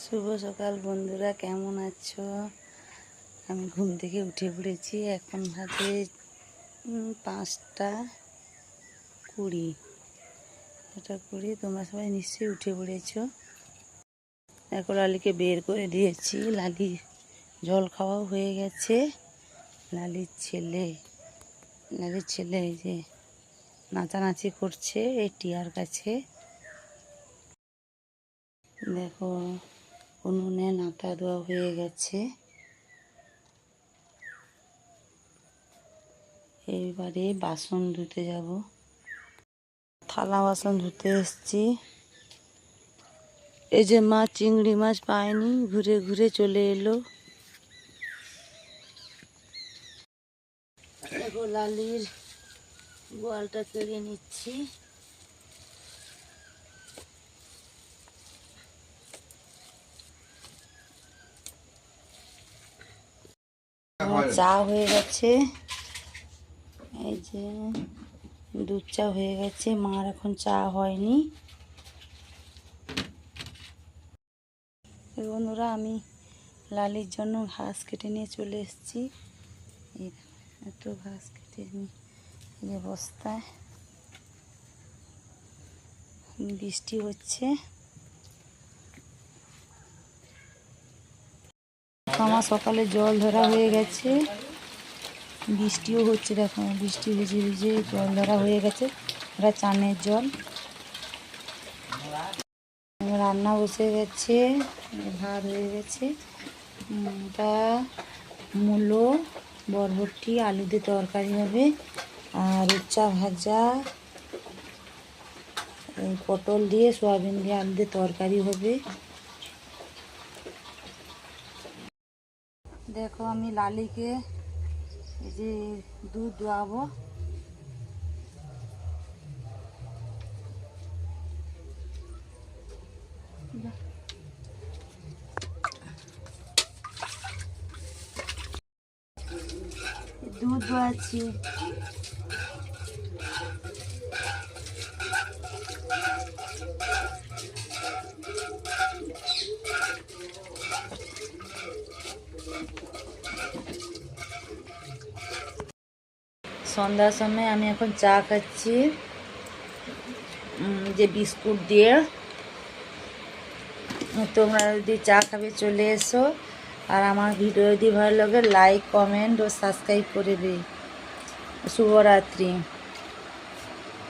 শুভ সকাল বন্ধুরা, কেমন আছো? আমি ঘুম থেকে উঠে পড়েছি। এখন বাজে 5টা 20। তোমরা সবাই নিশ্চয়ই উঠে পড়েছো। এখন লালিকে বের করে দিয়েছি। লালি জল খাওয়াও হয়ে গেছে। লালির ছেলে এই যে নাচানাচি করছে এই টিয়ার কাছে। দেখো, উনুনে নাতা দেওয়া হয়ে গেছে। এইবারে বাসন ধুতে যাব। থালা বাসন ধুতে এসছি। এই যে মাছ, চিংড়ি মাছ পায়নি, ঘুরে ঘুরে চলে এলো। দেখো, লালির গোয়ালটা কেড়ে নিচ্ছি। চা হয়ে গেছে। এই যে দুধ চা হয়ে গেছে। মার এখন চা হয়নি। বন্ধুরা, আমি লালির জন্য ঘাস কেটে নিয়ে চলে এসেছি। এই এত ঘাস কেটে নিয়ে এই বস্তায়। বৃষ্টি হচ্ছে। আমার সকালে জল ধরা হয়ে গেছে। বৃষ্টিও হচ্ছে। দেখো, বৃষ্টি ভিজে ভিজে জল ধরা হয়ে গেছে। এটা চানের জল। রান্না বসে গেছে, ভাত হয়ে গেছে। এটা মূলো, বরবটি, আলু দিয়ে তরকারি হবে। আর উচ্চা ভাজা, পটল দিয়ে, সয়াবিন দিয়ে, আলু দিয়ে তরকারি হবে। দেখো, আমি লালিকে এই যে দুধ দোয়াবো। দুধ দোয়াচ্ছি। সন্ধ্যার সময় আমি এখন চা খাচ্ছি, যে বিস্কুট দিয়ে। তোমরা যদি চা খাবে চলে এসো। আর আমার ভিডিও যদি ভালো লাগে লাইক, কমেন্ট ও সাবস্ক্রাইব করে দিই। শুভরাত্রি।